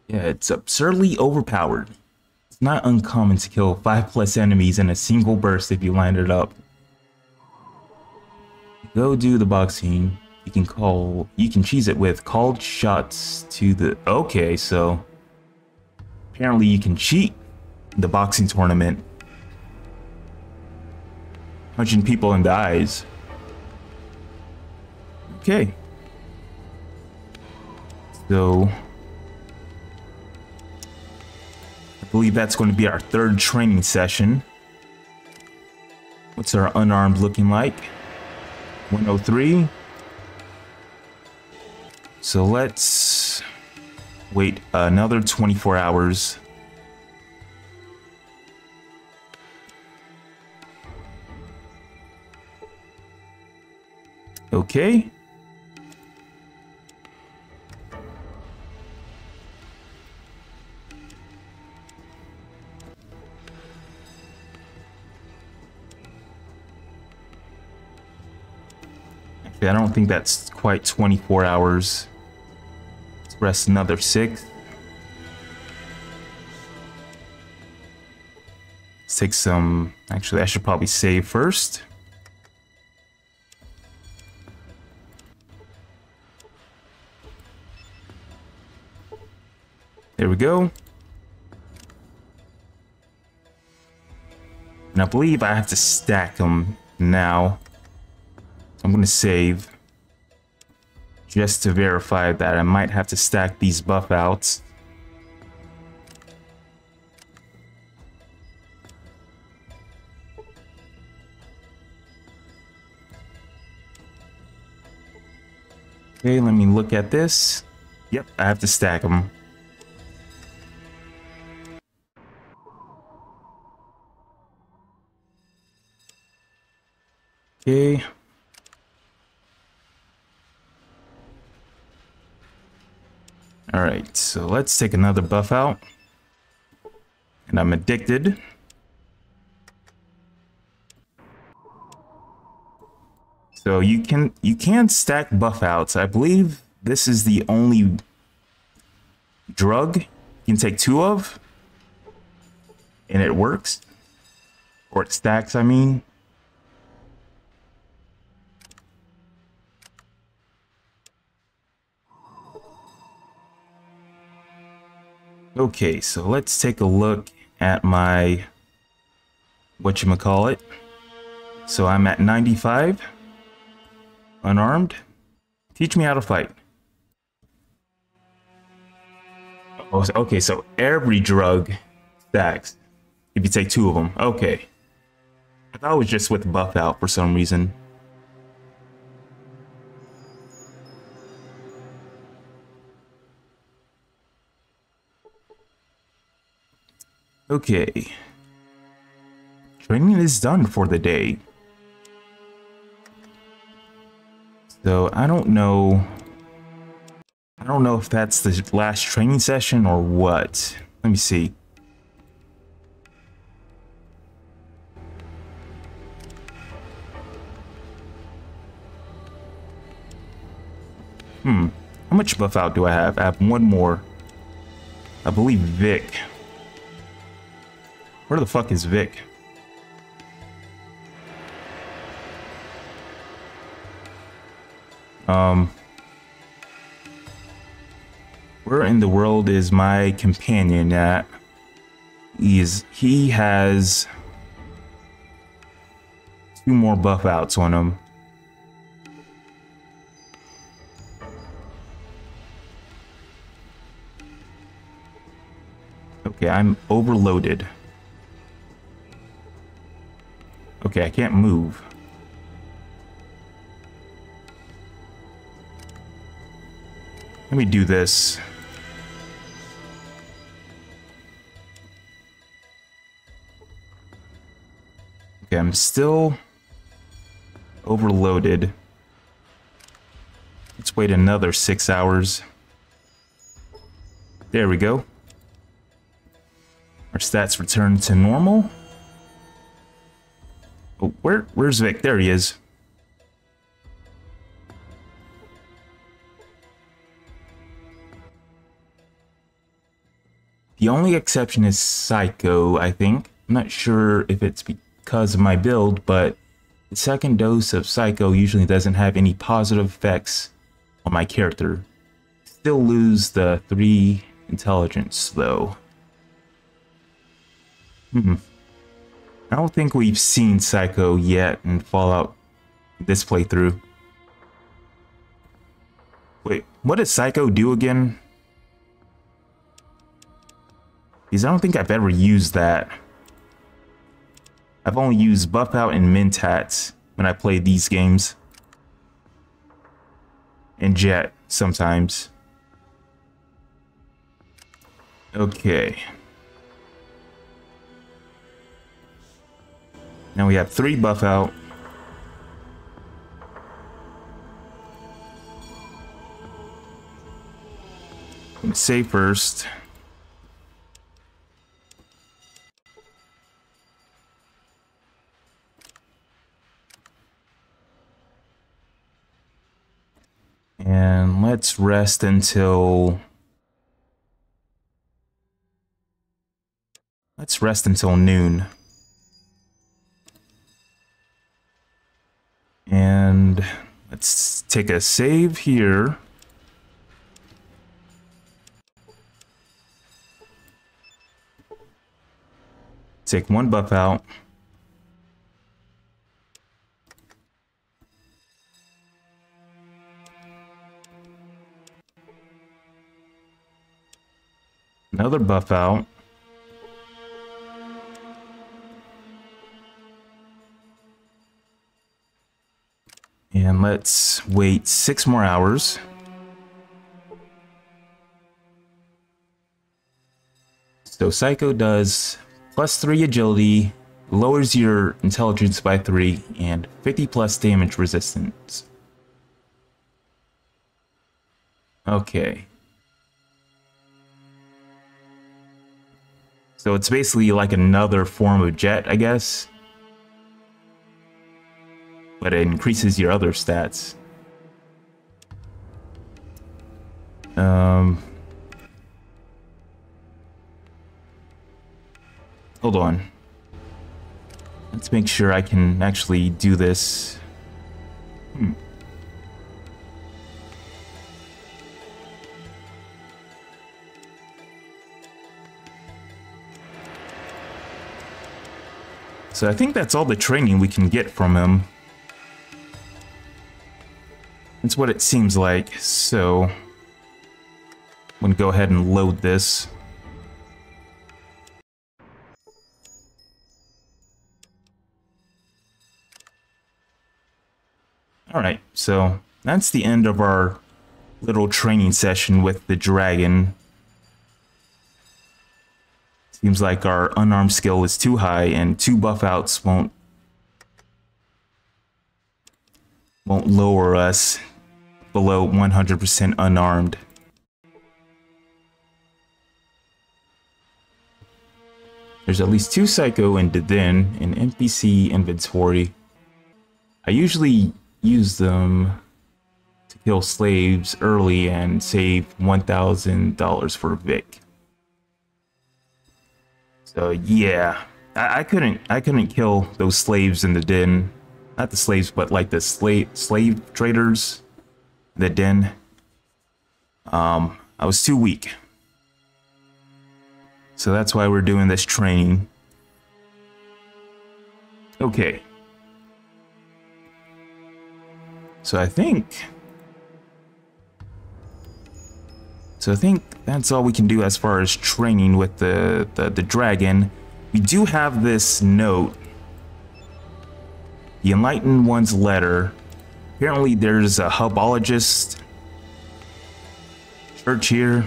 Yeah, it's absurdly overpowered. It's not uncommon to kill 5+ enemies in a single burst if you line it up. Go do the boxing. You can cheese it with called shots to the... Okay, so apparently you can cheat the boxing tournament. Punching people in the eyes. Okay. So I believe that's going to be our 3rd training session. What's our unarmed looking like? 103. So let's wait another 24 hours. Okay. Actually, I don't think that's quite 24 hours. Let's rest another 6. Let's take some... Actually, I should probably save first. There we go. And I believe I have to stack them now. I'm going to save just to verify that I might have to stack these buff outs. Okay, let me look at this. Yep, I have to stack them. Okay. All right, so let's take another buff out. And I'm addicted. So you can stack buff outs. I believe this is the only drug you can take 2 of, and it works, or it stacks, I mean. Okay, so let's take a look at my whatchamacallit. So I'm at 95, unarmed. Teach me how to fight. Oh, okay, so every drug stacks if you take 2 of them. Okay. I thought it was just with buff out for some reason. Okay. Training is done for the day. So I don't know if that's the last training session or what. Let me see. How much buff out do I have? I have 1 more. I believe Vic. Where the fuck is Vic? Where in the world is my companion at? He has 2 more buff outs on him. Okay, I'm overloaded. Okay, I can't move. Let me do this. Okay, I'm still overloaded. Let's wait another 6 hours. There we go. Our stats return to normal. Oh, where's Vic? There he is. The only exception is Psycho, I think. I'm not sure if it's because of my build, but the second dose of Psycho usually doesn't have any positive effects on my character. Still lose the 3 intelligence, though. I don't think we've seen Psycho yet in Fallout this playthrough. Wait, what does Psycho do again? Because I don't think I've ever used that. I've only used buff out and Mentats when I play these games. And Jet sometimes. Okay. Now we have 3 buff out. I'm gonna save first. And let's rest until... Let's rest until noon. And let's take a save here. Take 1 buff out. Another buff out. And let's wait 6 more hours. So Psycho does +3 agility, lowers your intelligence by 3, and 50+ damage resistance. Okay. So it's basically like another form of Jet, I guess. but it increases your other stats. Hold on. Let's make sure I can actually do this. So I think that's all the training we can get from him. That's what it seems like. So I'm gonna go ahead and load this. Alright, so that's the end of our little training session with the dragon. Seems like our unarmed skill is too high and 2 buff outs won't lower us below 100% unarmed. There's at least 2 Psycho and Dedin in NPC inventory. I usually use them to kill slaves early and save $1,000 for Vic. So yeah, I couldn't kill those slaves in the den. Not the slaves, but like the slave traders, the den. I was too weak. So that's why we're doing this training. Okay. So I think that's all we can do as far as training with the dragon. We do have this note. The Enlightened One's letter. Apparently there's a hubologist church here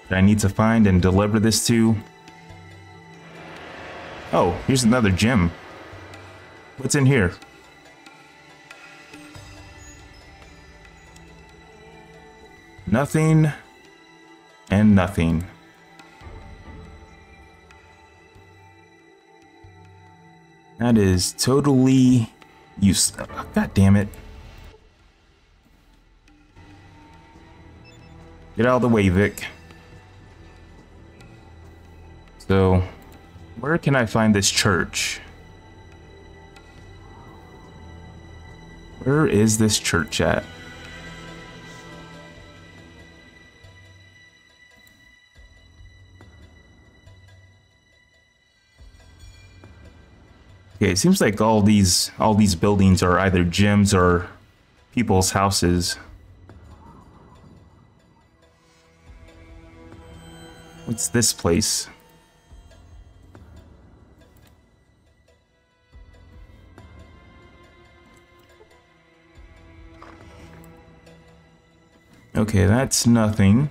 that I need to find and deliver this to. Oh, here's another gem. What's in here? Nothing and nothing. That is totally useless. God damn it. Get out of the way, Vic. So, where can I find this church? Where is this church at? Okay, it seems like all these buildings are either gyms or people's houses. What's this place? Okay, that's nothing.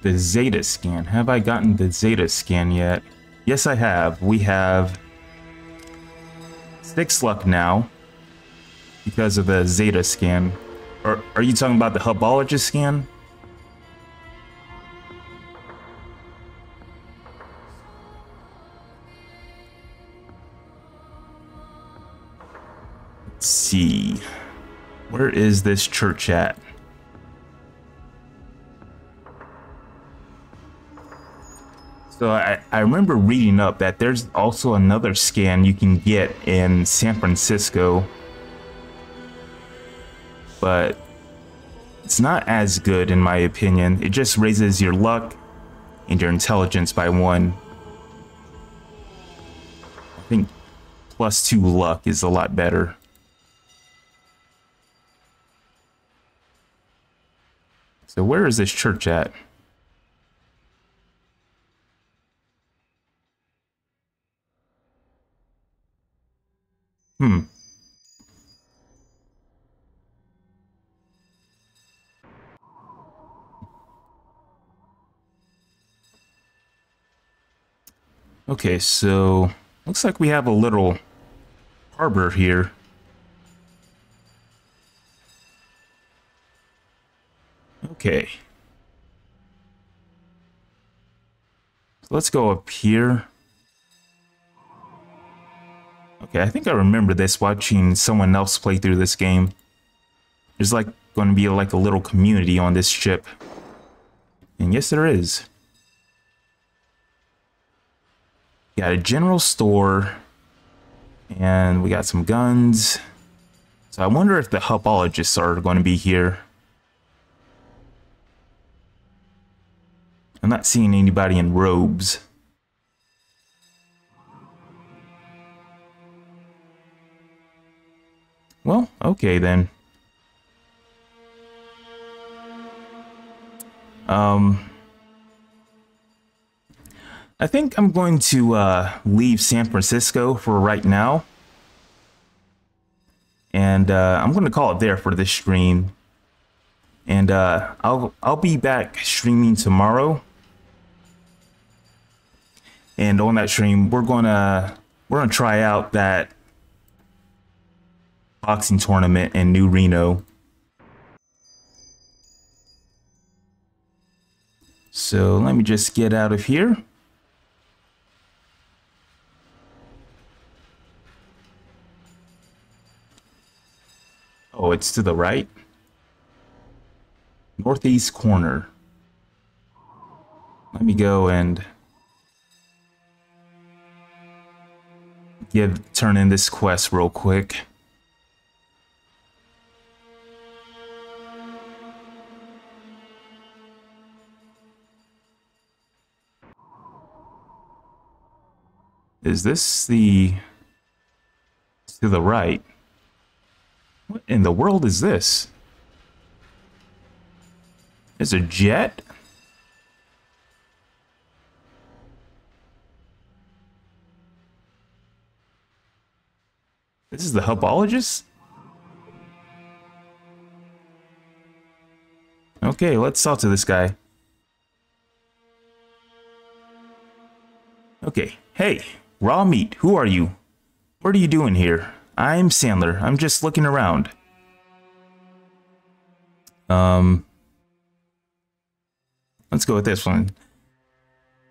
The Zeta scan. Have I gotten the Zeta scan yet? Yes, I have. We have 6 luck now because of the Zeta scan. Or are you talking about the hubologist scan? Let's see. Where is this church at? So I remember reading up that there's also another scan you can get in San Francisco, but it's not as good in my opinion. It just raises your luck and your intelligence by 1. I think +2 luck is a lot better. So where is this church at? Okay, so looks like we have a little harbor here. Okay. Let's go up here. Okay, I think I remember this watching someone else play through this game. There's like going to be like a little community on this ship. And yes, there is. Got a general store. And we got some guns. So I wonder if the hubologists are going to be here. I'm not seeing anybody in robes. Well, okay then. I think I'm going to leave San Francisco for right now. And I'm going to call it there for this stream. And I'll be back streaming tomorrow. And on that stream, we're gonna try out that boxing tournament in New Reno. So let me just get out of here. Oh, it's to the right. Northeast corner. Let me go and turn in this quest real quick. Is this the... to the right? What in the world is this? Is a jet? This is the hubologist? Okay, let's talk to this guy. Okay, hey, raw meat, who are you? What are you doing here? I'm Sandler, I'm just looking around. Let's go with this one.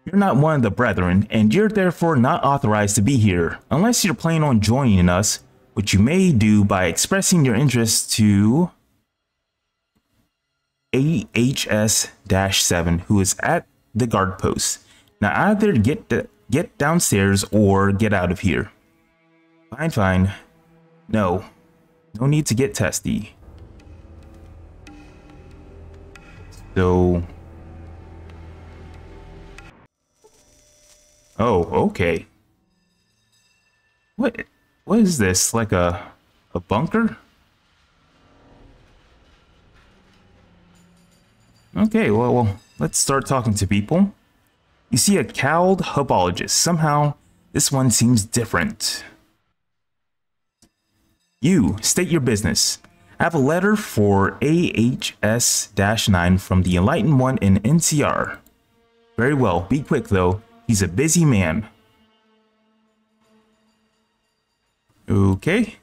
You're not one of the brethren, and you're therefore not authorized to be here, unless you're planning on joining us, which you may do by expressing your interest to AHS-7, who is at the guard post. Now either get downstairs or get out of here. Fine, fine. No need to get testy. So... oh, okay. What is this? Like a bunker? Okay, well, let's start talking to people. You see a cowled hubologist. Somehow, this one seems different. You, state your business. I have a letter for AHS-9 from the Enlightened One in NCR. Very well, be quick though. He's a busy man. Okay.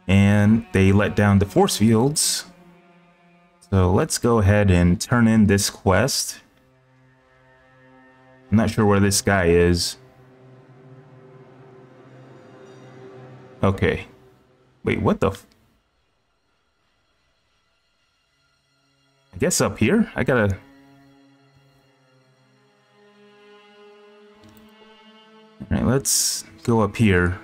And they let down the force fields. So let's go ahead and turn in this quest. I'm not sure where this guy is. Okay. Wait, what the I guess up here? I gotta... Alright, let's go up here.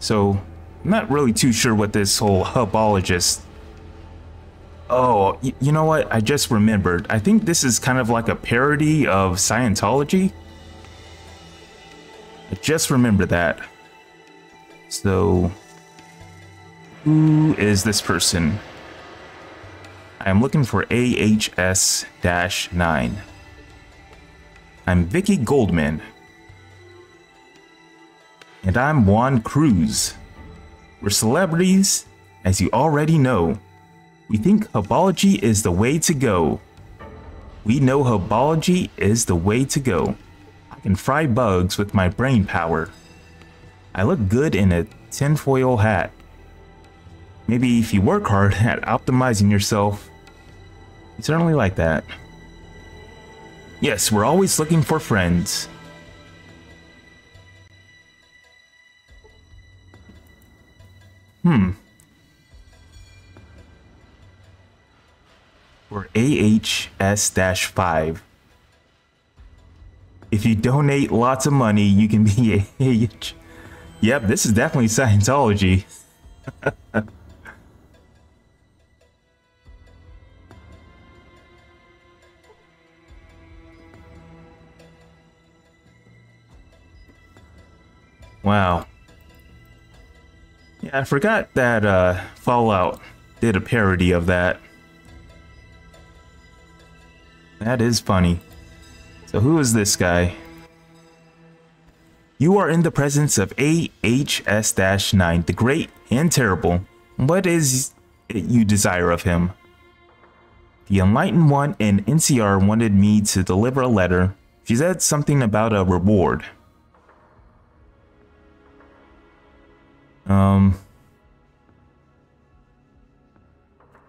So, I'm not really too sure what this whole hubologist... Oh, you know what? I just remembered. I think this is kind of like a parody of Scientology. I just remembered that. So, who is this person? I am looking for AHS-9. I'm Vicky Goldman. And I'm Juan Cruz. We're celebrities, as you already know. We think hubology is the way to go. We know hubology is the way to go. I can fry bugs with my brain power. I look good in a tinfoil hat. Maybe if you work hard at optimizing yourself, you certainly like that. Yes, we're always looking for friends. We're AHS-5. If you donate lots of money, you can be AH. Yep, this is definitely Scientology. Wow. Yeah, I forgot that Fallout did a parody of that. That is funny. So who is this guy? You are in the presence of AHS-9, the Great and Terrible. What is it you desire of him? The Enlightened One and NCR wanted me to deliver a letter. She said something about a reward.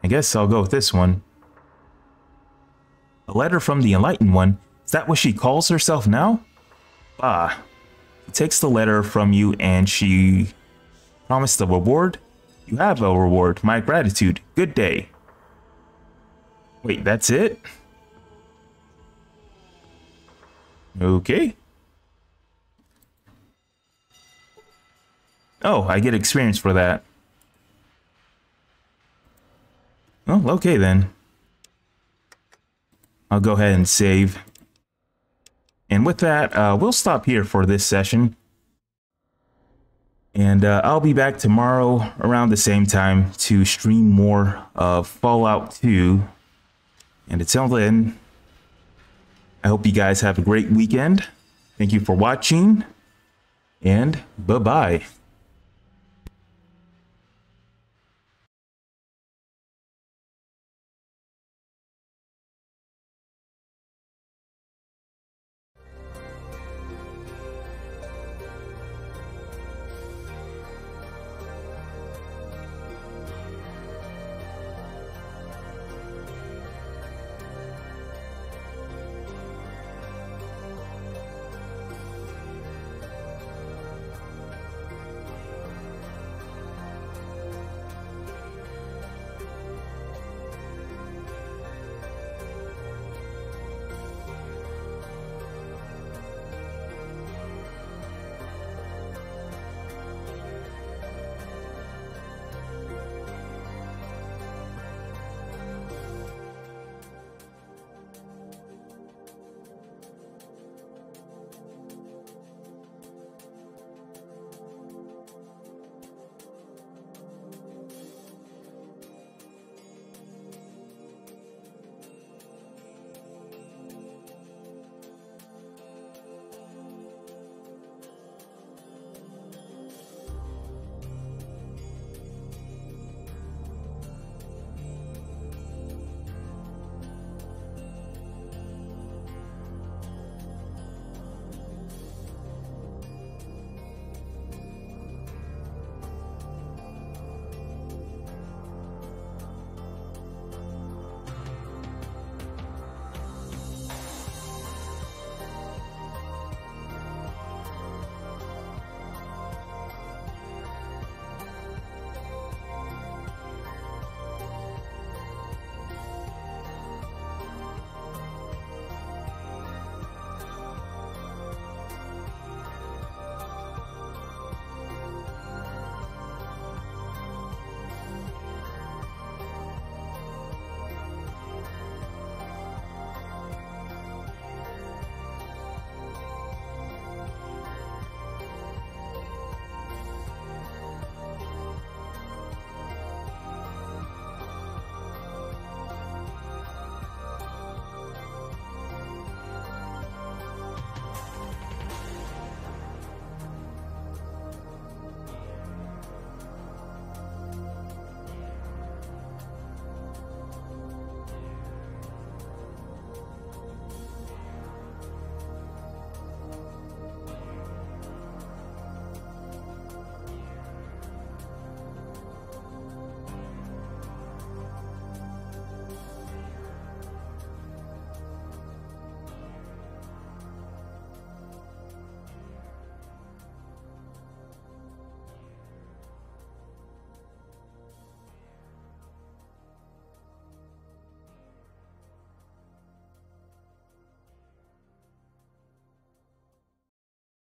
I guess I'll go with this one. A letter from the Enlightened One? Is that what she calls herself now? Ah. She takes the letter from you and she promised a reward? You have a reward. My gratitude. Good day. Wait, that's it? Okay. Oh, I get experience for that. Oh, okay then. I'll go ahead and save. And with that, we'll stop here for this session. And I'll be back tomorrow around the same time to stream more of Fallout 2. And until then, I hope you guys have a great weekend. Thank you for watching, and bye-bye.